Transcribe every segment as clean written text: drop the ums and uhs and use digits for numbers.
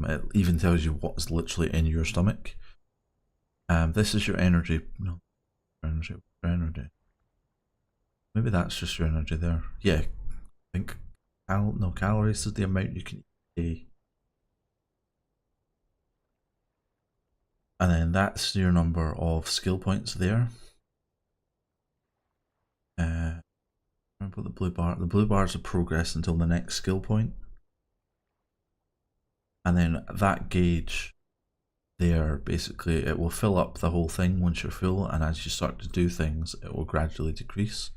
It even tells you what's literally in your stomach. This is your energy. No, energy. Maybe that's just your energy there. Yeah, I think no, calories is the amount you can eat a day. And then that's your number of skill points there. Remember the blue bar? The blue bar is a progress until the next skill point. And then that gauge there, basically, it will fill up the whole thing once you're full, and as you start to do things, it will gradually decrease.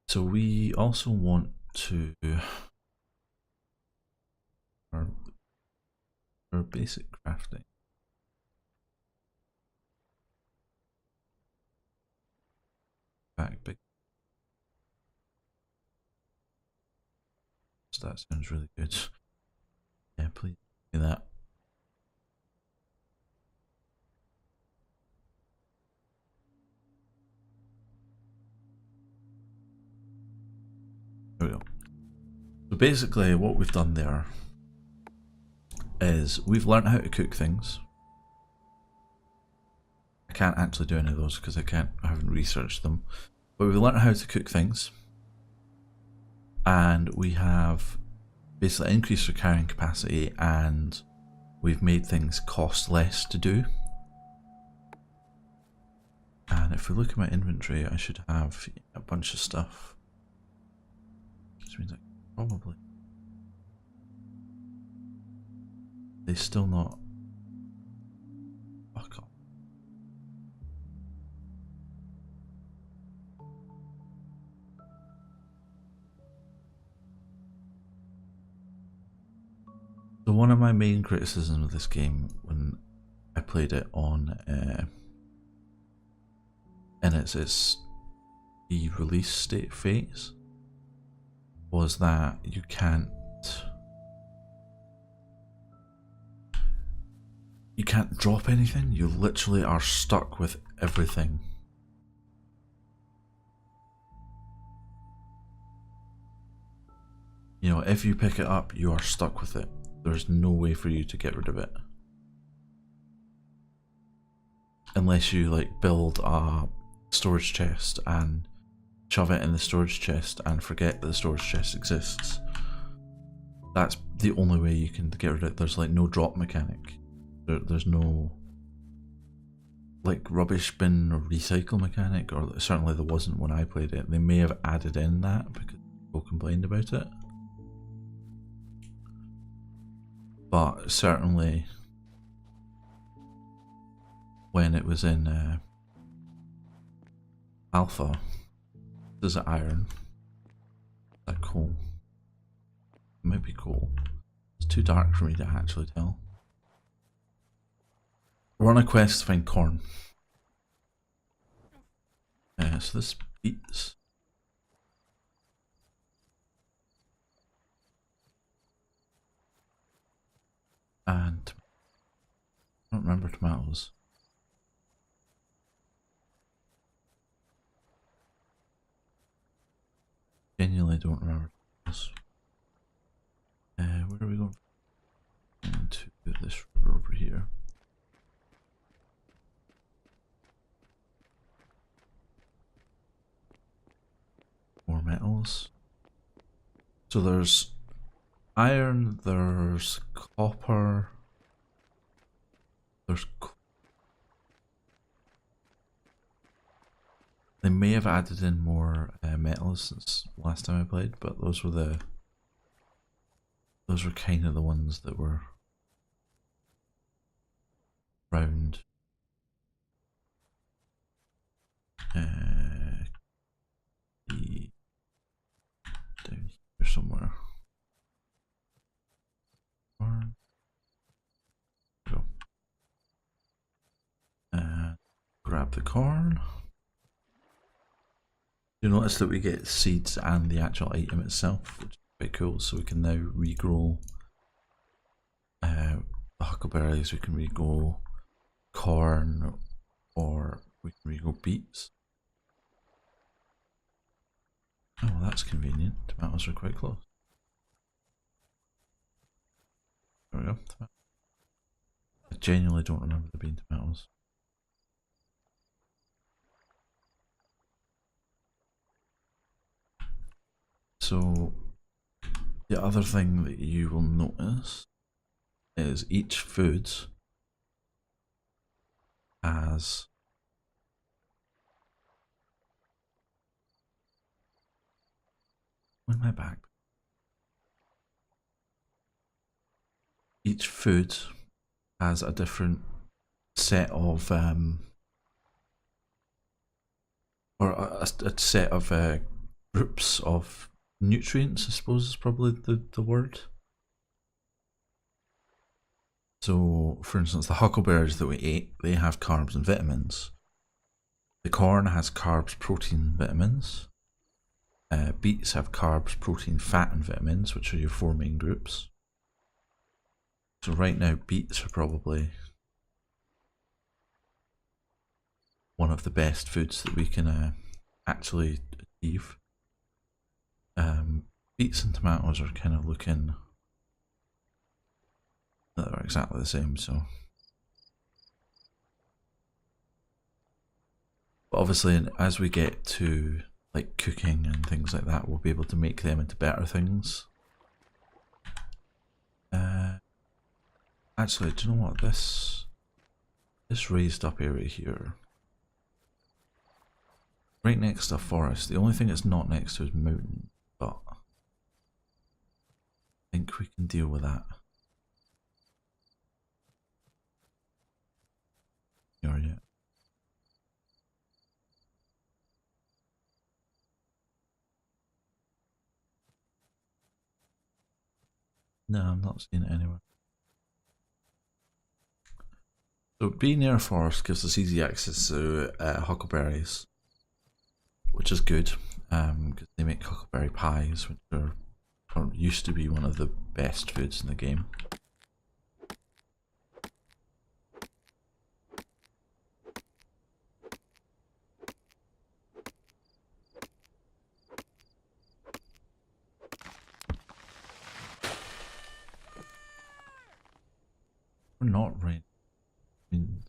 So we also want to our basic crafting. Back big. So that sounds really good. Yeah, please do that. There we go. So basically what we've done there is we've learned how to cook things. I can't actually do any of those because I haven't researched them. But we've learned how to cook things. And we have basically increased our carrying capacity, and we've made things cost less to do. And if we look at my inventory, I should have a bunch of stuff. Which means I probably... They're still not... Fuck off. So one of my main criticisms of this game when I played it on in its release state phase was that you can't drop anything. You literally are stuck with everything. You know, if you pick it up, you are stuck with it. There's no way for you to get rid of it. Unless you like build a storage chest and shove it in the storage chest and forget that the storage chest exists. That's the only way you can get rid of it. There's like no drop mechanic. There's no like rubbish bin or recycle mechanic, or certainly there wasn't when I played it. They may have added in that because people complained about it. But certainly when it was in alpha, there's iron. Is that coal? It might be coal. It's too dark for me to actually tell. We're on a quest to find corn. So this beets. And I don't remember tomatoes. Genuinely don't remember tomatoes. Where are we going? Into this river over here. More metals. So there's iron, there's copper, there's they may have added in more metals since last time I played, but those were kind of the ones that were round. Down here somewhere. Go. Grab the corn. You notice that we get seeds and the actual item itself, which is quite cool. So we can now regrow the huckleberries, we can regrow corn, or we can regrow beets. Oh, well, that's convenient. Tomatoes are quite close. There we go. I genuinely don't remember there being tomatoes. So the other thing that you will notice is each food has my back. Each food has a different set of or a set of groups of nutrients, I suppose is probably the word. So, for instance, the huckleberries that we ate, they have carbs and vitamins. The corn has carbs, protein, vitamins. Beets have carbs, protein, fat, and vitamins, which are your four main groups. So right now, beets are probably one of the best foods that we can actually achieve. Beets and tomatoes are kind of looking, they're exactly the same, so. But obviously, as we get to like cooking and things like that, we'll be able to make them into better things. Actually, do you know what? This raised up area here, right next to a forest. The only thing it's not next to is mountain, but I think we can deal with that. Or yet. No, I'm not seeing it anywhere. So being near a forest gives us easy access to huckleberries, which is good because they make huckleberry pies, which are or used to be one of the best foods in the game. We're not right. I mean,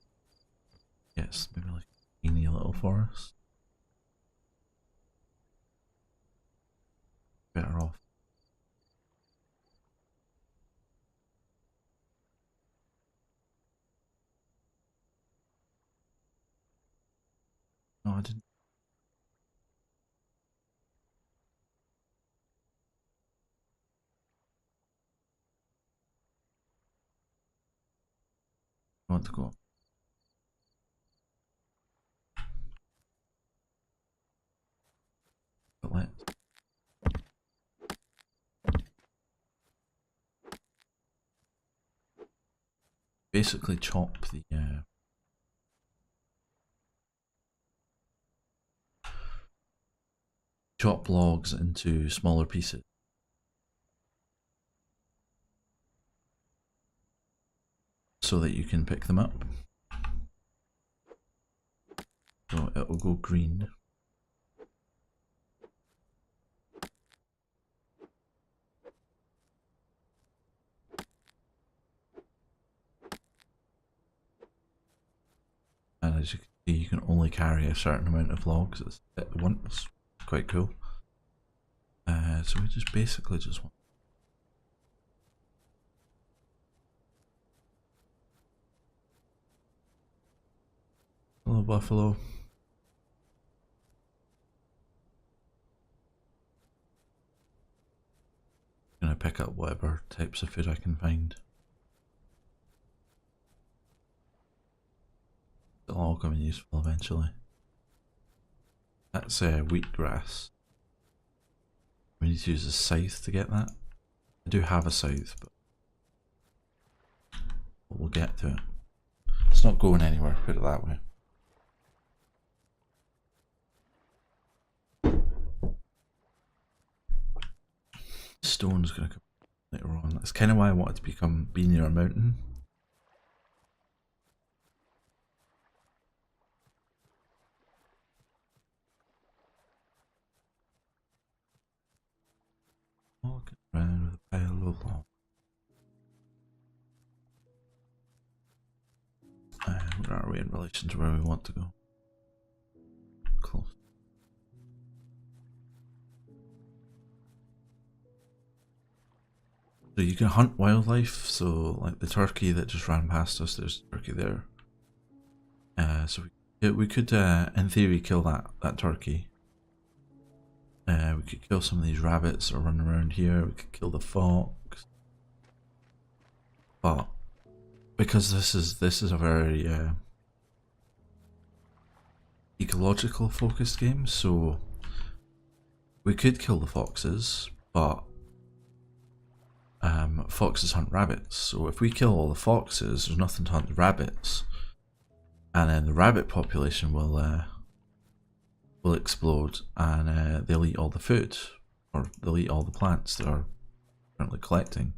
yes, maybe like a teeny little forest. Better off. No, I didn't. Want to go. But let's basically chop the chop logs into smaller pieces so that you can pick them up. So it will go green. And as you can see, you can only carry a certain amount of logs at once. Quite cool. So we just basically just want. Hello, buffalo. I'm gonna pick up whatever types of food I can find. It'll all come in useful eventually. That's wheatgrass. We need to use a scythe to get that. I do have a scythe, but we'll get to it. It's not going anywhere, put it that way. Stone's gonna come later on. That's kind of why I wanted to be near a mountain. Walking around with a pile of logs. relation to where we want to go. Close. So you can hunt wildlife, so like the turkey that just ran past us, there's a turkey there. So we could in theory kill that turkey. We could kill some of these rabbits that are running around here, we could kill the fox. But because this is a very ecological focused game, so we could kill the foxes, but foxes hunt rabbits, so if we kill all the foxes, there's nothing to hunt the rabbits, and then the rabbit population will explode, and they'll eat all the food, or they'll eat all the plants that are currently collecting.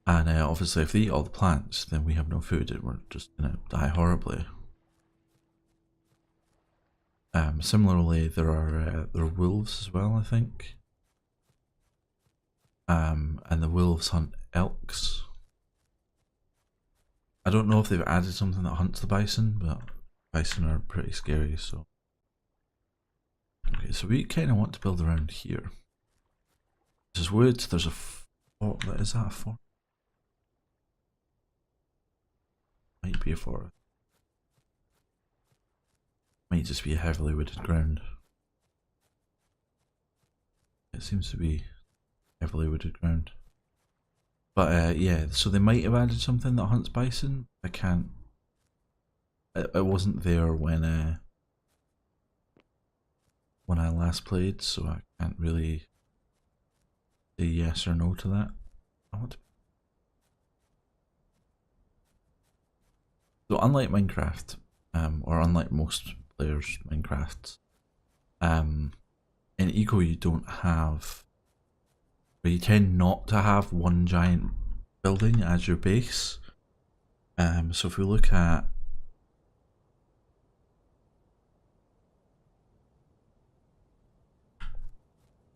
And obviously if they eat all the plants, then we have no food and we're just gonna die horribly. Similarly, there are wolves as well, I think. And the wolves hunt elks. I don't know if they've added something that hunts the bison, but bison are pretty scary, so. Okay, so we kind of want to build around here. This is wood, there's a fort. Is that a fort? Might be a forest. Might just be a heavily wooded ground. It seems to be heavily wooded ground. But yeah, so they might have added something that hunts bison. I can't. It wasn't there when I last played, so I can't really say yes or no to that. So unlike Minecraft, or unlike most players' Minecraft, in Eco you don't have, or you tend not to have one giant building as your base. So if we look at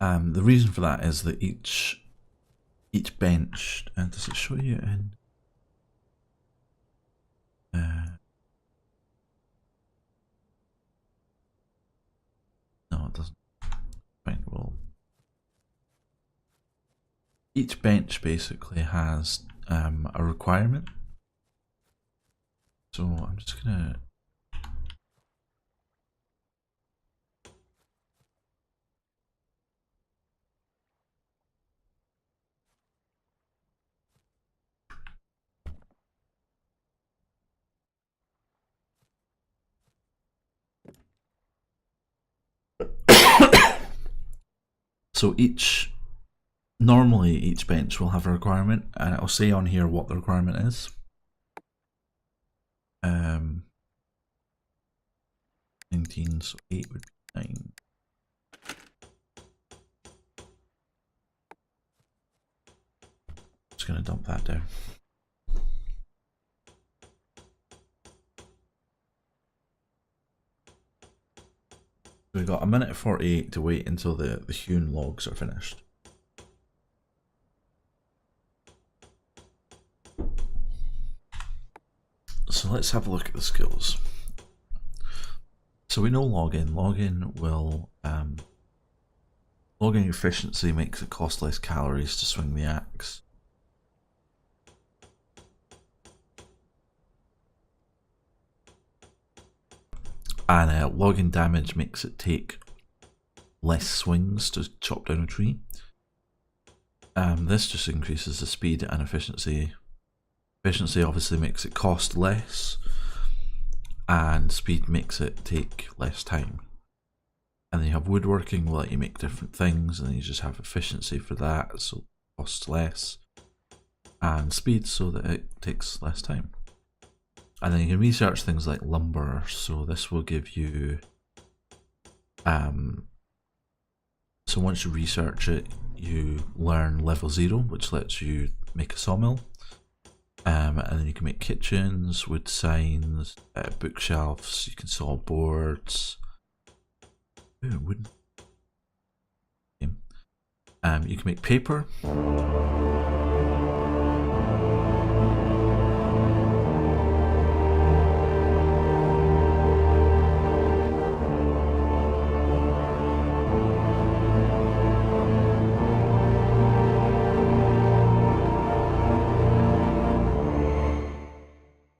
the reason for that is that each bench, and does it show you in? No, it doesn't. Fine, well, each bench basically has a requirement. So I'm just gonna. So normally each bench will have a requirement, and it'll say on here what the requirement is. 19, so 8 would be 9. Just gonna dump that down. We've got a minute and 48 to wait until the hewn logs are finished. So let's have a look at the skills. So we know logging. Logging will logging efficiency makes it cost less calories to swing the axe. And logging damage makes it take less swings to chop down a tree. This just increases the speed and efficiency. Efficiency obviously makes it cost less, and speed makes it take less time. And then you have woodworking, will let you make different things, and then you just have efficiency for that, so it costs less, and speed so that it takes less time. And then you can research things like lumber, so this will give you, so once you research it, you learn level 0, which lets you make a sawmill. And then you can make kitchens, wood signs, bookshelves, you can saw boards. Ooh, wooden. Okay. You can make paper.